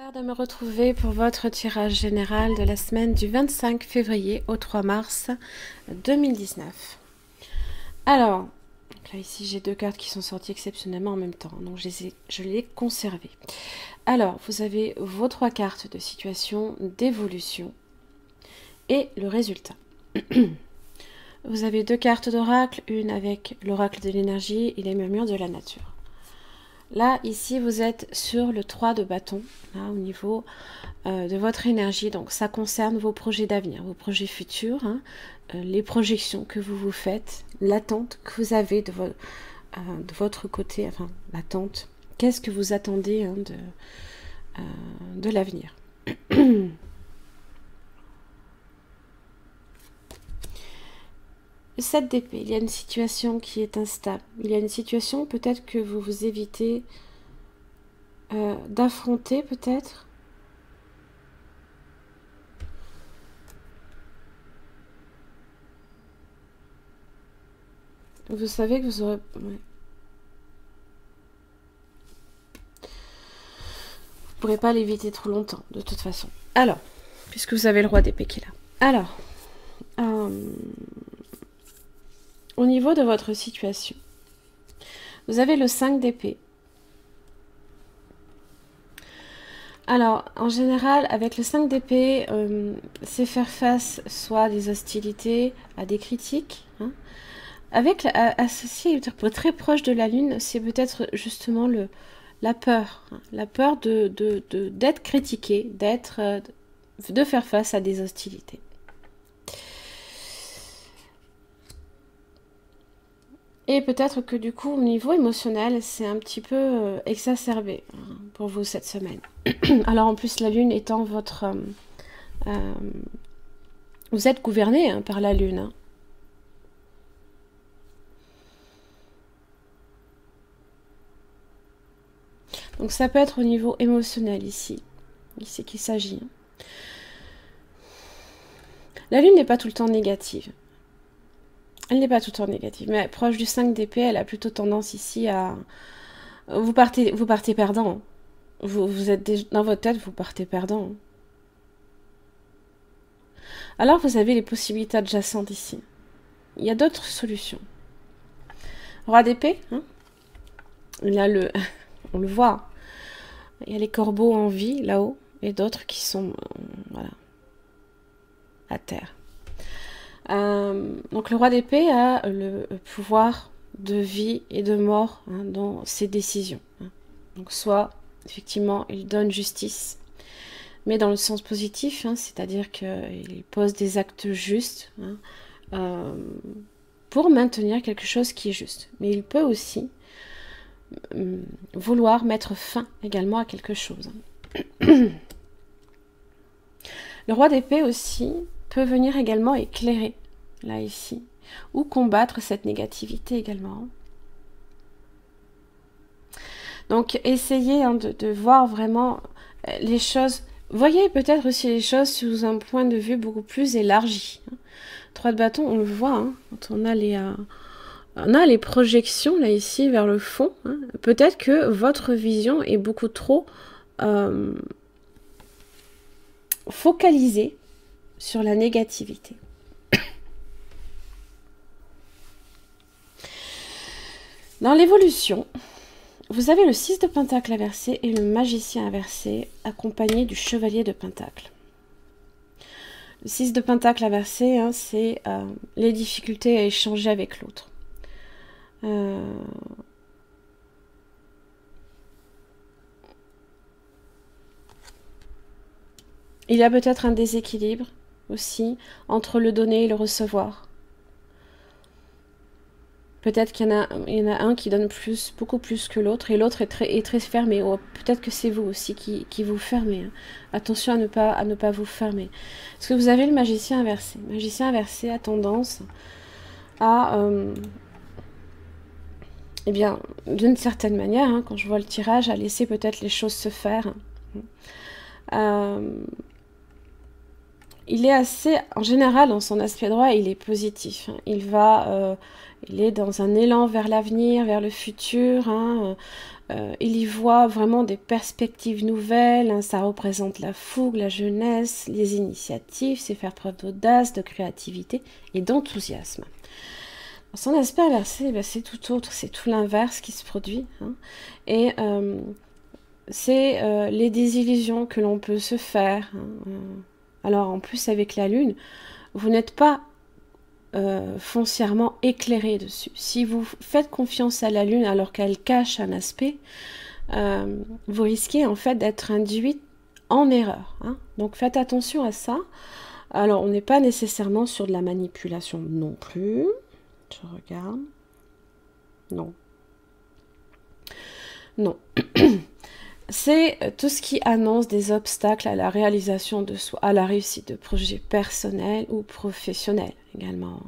Super de me retrouver pour votre tirage général de la semaine du 25 février au 3 mars 2019. Alors, là ici j'ai deux cartes qui sont sorties exceptionnellement en même temps, donc je les ai conservées. Alors, vous avez vos trois cartes de situation, d'évolution et le résultat. Vous avez deux cartes d'oracle, une avec l'oracle de l'énergie et les murmures de la nature. Là, ici, vous êtes sur le 3 de bâton, là, au niveau de votre énergie. Donc, ça concerne vos projets d'avenir, vos projets futurs, hein, les projections que vous vous faites, l'attente que vous avez de votre côté, enfin, l'attente. Qu'est-ce que vous attendez hein, de l'avenir? Le 7 d'épée, il y a une situation qui est instable. Il y a une situation peut-être que vous vous évitez d'affronter peut-être. Vous savez que vous aurez... Ouais. Vous ne pourrez pas l'éviter trop longtemps, de toute façon. Alors, puisque vous avez le roi d'épée qui est là. Alors, au niveau de votre situation, vous avez le 5 d'épée. Alors, en général, avec le 5 d'épée, c'est faire face soit à des hostilités, à des critiques. Hein. Avec associé, très proche de la lune, c'est peut-être justement la peur. Hein, la peur d'être critiqué, de faire face à des hostilités. Et peut-être que du coup, au niveau émotionnel, c'est un petit peu exacerbé hein, pour vous cette semaine. Alors en plus, la lune étant votre... vous êtes gouverné hein, par la lune. Hein. Donc ça peut être au niveau émotionnel ici. Ici qu'il s'agit. Hein. La lune n'est pas tout le temps négative. Elle n'est pas tout le temps négative, mais proche du 5 d'épée, elle a plutôt tendance ici à... Vous partez perdant. Vous êtes dans votre tête, vous partez perdant. Alors vous avez les possibilités adjacentes ici. Il y a d'autres solutions. Roi d'épée, hein, il y a le... On le voit. Il y a les corbeaux en vie, là-haut, et d'autres qui sont... voilà. À terre. Donc le roi d'épée a le pouvoir de vie et de mort hein, dans ses décisions. Hein. Donc soit, effectivement, il donne justice, mais dans le sens positif, hein, c'est-à-dire qu'il pose des actes justes hein, pour maintenir quelque chose qui est juste. Mais il peut aussi vouloir mettre fin également à quelque chose. Le roi d'épée aussi peut venir également éclairer, là, ici, ou combattre cette négativité également. Donc, essayez hein, de voir vraiment les choses. Voyez peut-être aussi les choses sous un point de vue beaucoup plus élargi. 3 de bâton, on le voit, hein, quand on a les projections, là, ici, vers le fond. Hein. Peut-être que votre vision est beaucoup trop focalisée sur la négativité. Dans l'évolution, vous avez le 6 de pentacle inversé et le magicien inversé accompagné du chevalier de pentacle. Le 6 de pentacle inversé, hein, c'est les difficultés à échanger avec l'autre. Il y a peut-être un déséquilibre aussi entre le donner et le recevoir. Peut-être qu'il y en a un qui donne beaucoup plus que l'autre, et l'autre est très fermé. Ou peut-être que c'est vous aussi qui vous fermez. Hein. Attention à ne pas vous fermer. Parce que vous avez le magicien inversé. Le magicien inversé a tendance à... eh bien, d'une certaine manière, hein, quand je vois le tirage, à laisser peut-être les choses se faire. Il est assez, en général, dans son aspect droit, il est positif. Hein. Il est dans un élan vers l'avenir, vers le futur. Hein. il y voit vraiment des perspectives nouvelles, hein, ça représente la fougue, la jeunesse, les initiatives, c'est faire preuve d'audace, de créativité et d'enthousiasme. Son aspect inversé, ben, c'est tout autre, c'est tout l'inverse qui se produit. Hein, et c'est les désillusions que l'on peut se faire. Hein, alors en plus avec la Lune, vous n'êtes pas foncièrement éclairé dessus. Si vous faites confiance à la Lune alors qu'elle cache un aspect, vous risquez en fait d'être induite en erreur. Hein. Donc faites attention à ça. Alors on n'est pas nécessairement sur de la manipulation non plus. Je regarde. Non. Non. C'est tout ce qui annonce des obstacles à la réalisation de soi, à la réussite de projets personnels ou professionnels également.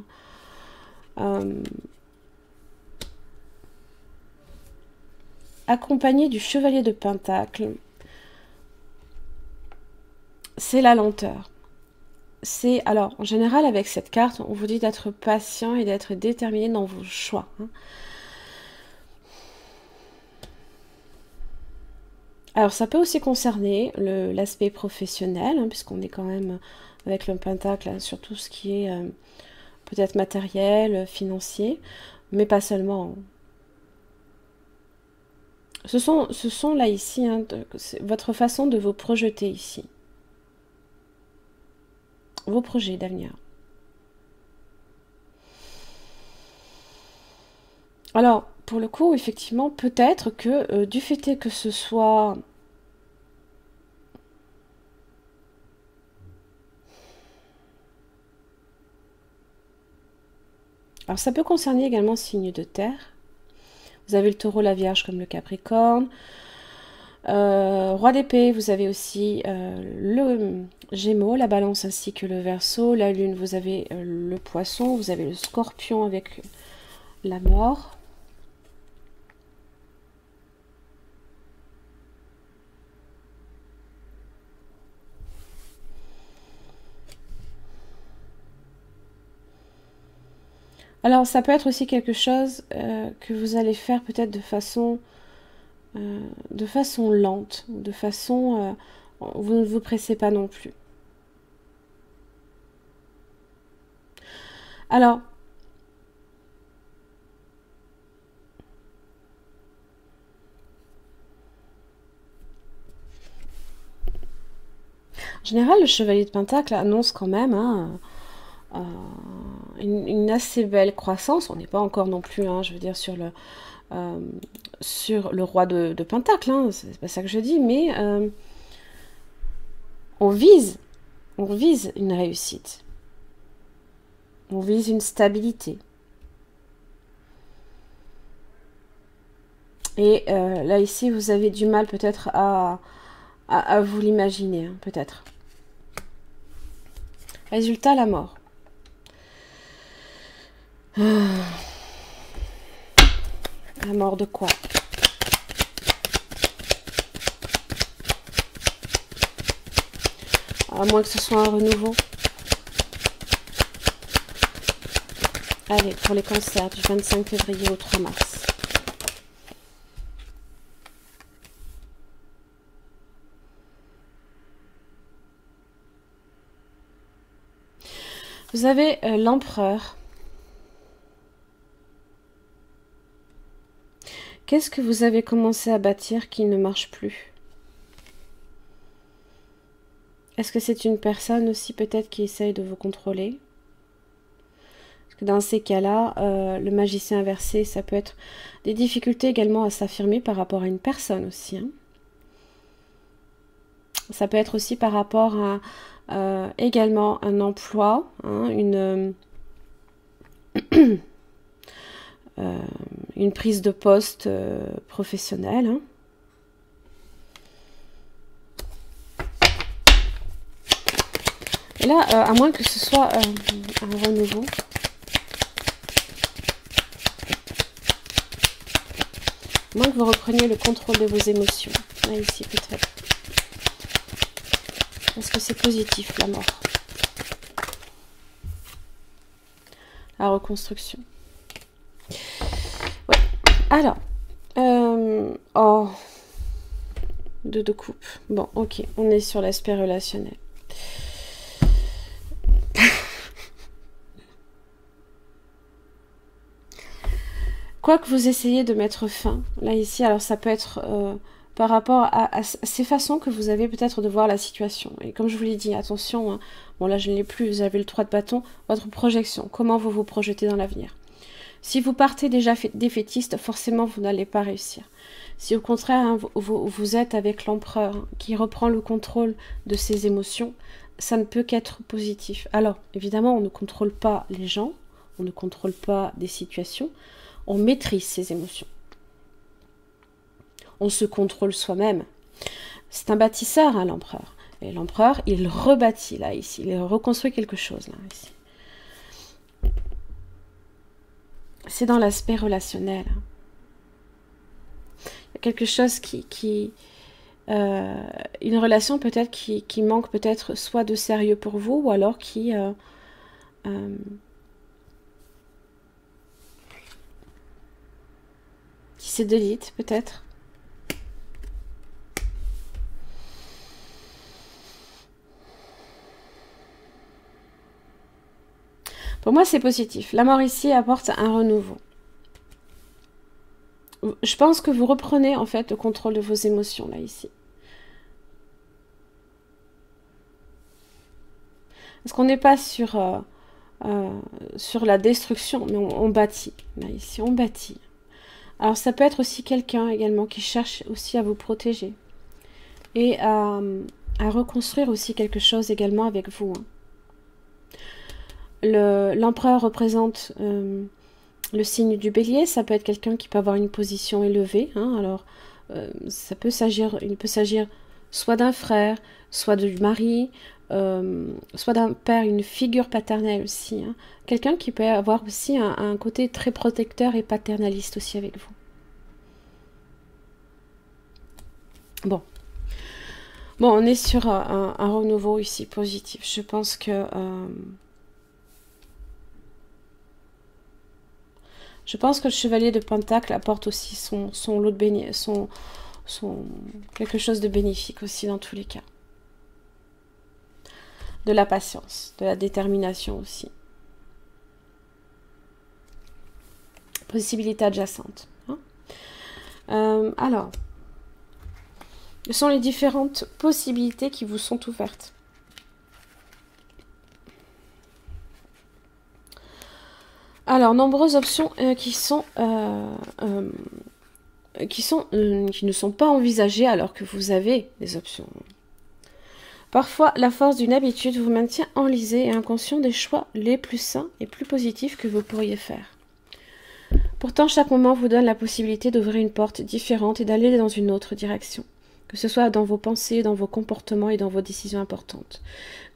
Accompagné du chevalier de Pentacle, c'est la lenteur. C'est, alors, en général, avec cette carte, on vous dit d'être patient et d'être déterminé dans vos choix. Hein. Alors, ça peut aussi concerner l'aspect professionnel, hein, puisqu'on est quand même avec le pentacle hein, sur tout ce qui est peut-être matériel, financier, mais pas seulement. Ce sont là ici, hein, votre façon de vous projeter ici. Vos projets d'avenir. Alors, pour le coup, effectivement, peut-être que du fait que ce soit... Alors, ça peut concerner également le signe de terre. Vous avez le taureau, la vierge comme le capricorne. Roi d'épée, vous avez aussi le gémeaux, la balance ainsi que le verseau. La lune, vous avez le poisson. Vous avez le scorpion avec la mort. Alors, ça peut être aussi quelque chose que vous allez faire peut-être de façon lente, de façon... vous ne vous pressez pas non plus. Alors, en général, le chevalier de Pentacle annonce quand même hein, une assez belle croissance. On n'est pas encore non plus, hein, je veux dire, sur le roi de Pentacle, hein, c'est pas ça que je dis, mais on vise une réussite. On vise une stabilité. Et là, ici, vous avez du mal peut-être à vous l'imaginer, hein, peut-être. Résultat, la mort. La mort de quoi? À moins que ce soit un renouveau. Allez, pour les cancers, du 25 février au 3 mars. Vous avez l'empereur. Qu'est-ce que vous avez commencé à bâtir qui ne marche plus? Est-ce que c'est une personne aussi peut-être qui essaye de vous contrôler? Parce que dans ces cas-là, le magicien inversé, ça peut être des difficultés également à s'affirmer par rapport à une personne aussi. Hein. Ça peut être aussi par rapport à également un emploi, hein, une prise de poste professionnelle. Hein. Et là, à moins que ce soit un renouveau. À moins que vous repreniez le contrôle de vos émotions. Là, ici, peut-être. Est-ce que c'est positif, la mort? La reconstruction. Ouais. Alors, Oh, de coupe. Bon, ok, on est sur l'aspect relationnel. Quoi que vous essayez de mettre fin, là ici, alors ça peut être par rapport à ces façons que vous avez peut-être de voir la situation. Et comme je vous l'ai dit, attention, hein, bon là je ne l'ai plus, vous avez le 3 de bâton, votre projection, comment vous vous projetez dans l'avenir. Si vous partez déjà défaitiste, forcément vous n'allez pas réussir. Si au contraire, hein, vous êtes avec l'empereur hein, qui reprend le contrôle de ses émotions, ça ne peut qu'être positif. Alors, évidemment, on ne contrôle pas les gens, on ne contrôle pas des situations, on maîtrise ses émotions. On se contrôle soi-même. C'est un bâtisseur, hein, l'empereur. Et l'empereur, il rebâtit, là, ici. Il reconstruit quelque chose, là, ici. C'est dans l'aspect relationnel. Il y a quelque chose une relation peut-être qui manque peut-être soit de sérieux pour vous, ou alors qui se délite peut-être. Pour moi, c'est positif. La mort ici apporte un renouveau. Je pense que vous reprenez en fait le contrôle de vos émotions là ici. Parce qu'on n'est pas sur la destruction, mais on bâtit. Là ici, on bâtit. Alors ça peut être aussi quelqu'un également qui cherche aussi à vous protéger et à reconstruire aussi quelque chose également avec vous. Hein. L'empereur représente le signe du bélier, ça peut être quelqu'un qui peut avoir une position élevée. Hein, alors il peut s'agir soit d'un frère, soit du mari, soit d'un père, une figure paternelle aussi. Hein. Quelqu'un qui peut avoir aussi un côté très protecteur et paternaliste aussi avec vous. Bon, on est sur un renouveau ici positif. Je pense que le chevalier de Pentacle apporte aussi son lot de quelque chose de bénéfique aussi dans tous les cas. De la patience, de la détermination aussi. Possibilité adjacente. Hein. Alors, quelles sont les différentes possibilités qui vous sont ouvertes? Alors, nombreuses options qui ne sont pas envisagées alors que vous avez des options. Parfois, la force d'une habitude vous maintient enlisé et inconscient des choix les plus sains et plus positifs que vous pourriez faire. Pourtant, chaque moment vous donne la possibilité d'ouvrir une porte différente et d'aller dans une autre direction, que ce soit dans vos pensées, dans vos comportements et dans vos décisions importantes.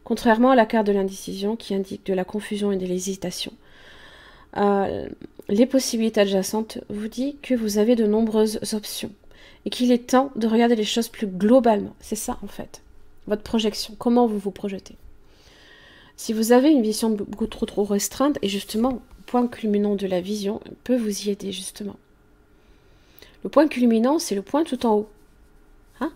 Contrairement à la carte de l'indécision qui indique de la confusion et de l'hésitation, les possibilités adjacentes vous disent que vous avez de nombreuses options et qu'il est temps de regarder les choses plus globalement. C'est ça en fait, votre projection, comment vous vous projetez. Si vous avez une vision beaucoup trop restreinte, et justement, le point culminant de la vision peut vous y aider justement. Le point culminant, c'est le point tout en haut. Hein?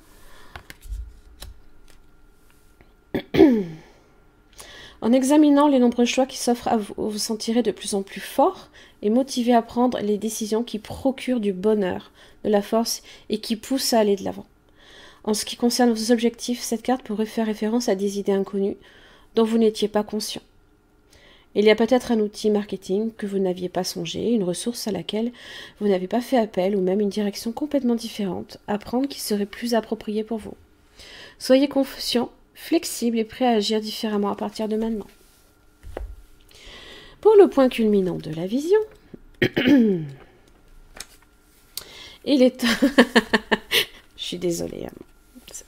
En examinant les nombreux choix qui s'offrent à vous, vous sentirez de plus en plus fort et motivé à prendre les décisions qui procurent du bonheur, de la force et qui poussent à aller de l'avant. En ce qui concerne vos objectifs, cette carte pourrait faire référence à des idées inconnues dont vous n'étiez pas conscient. Il y a peut-être un outil marketing que vous n'aviez pas songé, une ressource à laquelle vous n'avez pas fait appel ou même une direction complètement différente à prendre qui serait plus appropriée pour vous. Soyez conscient, flexible et prêt à agir différemment à partir de maintenant. Pour le point culminant de la vision, il est... Je suis désolée.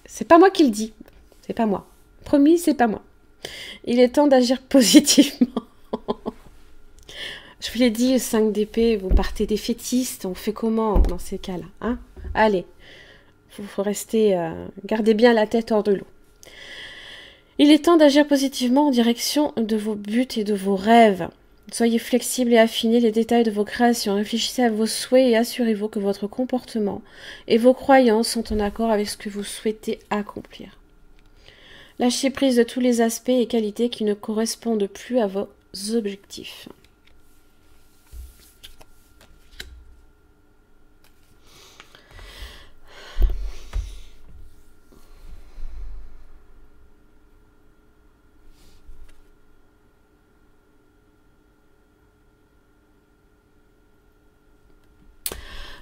C'est pas moi qui le dis. C'est pas moi. Promis, c'est pas moi. Il est temps d'agir positivement. Je vous l'ai dit, 5 d'épée, vous partez défaitistes. On fait comment dans ces cas-là, hein? Allez, il faut rester... gardez bien la tête hors de l'eau. Il est temps d'agir positivement en direction de vos buts et de vos rêves. Soyez flexible et affinez les détails de vos créations. Réfléchissez à vos souhaits et assurez-vous que votre comportement et vos croyances sont en accord avec ce que vous souhaitez accomplir. Lâchez prise de tous les aspects et qualités qui ne correspondent plus à vos objectifs.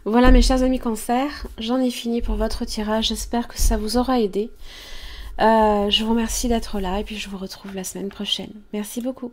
Voilà mes chers amis Cancer, j'en ai fini pour votre tirage, j'espère que ça vous aura aidé. Je vous remercie d'être là et puis je vous retrouve la semaine prochaine. Merci beaucoup.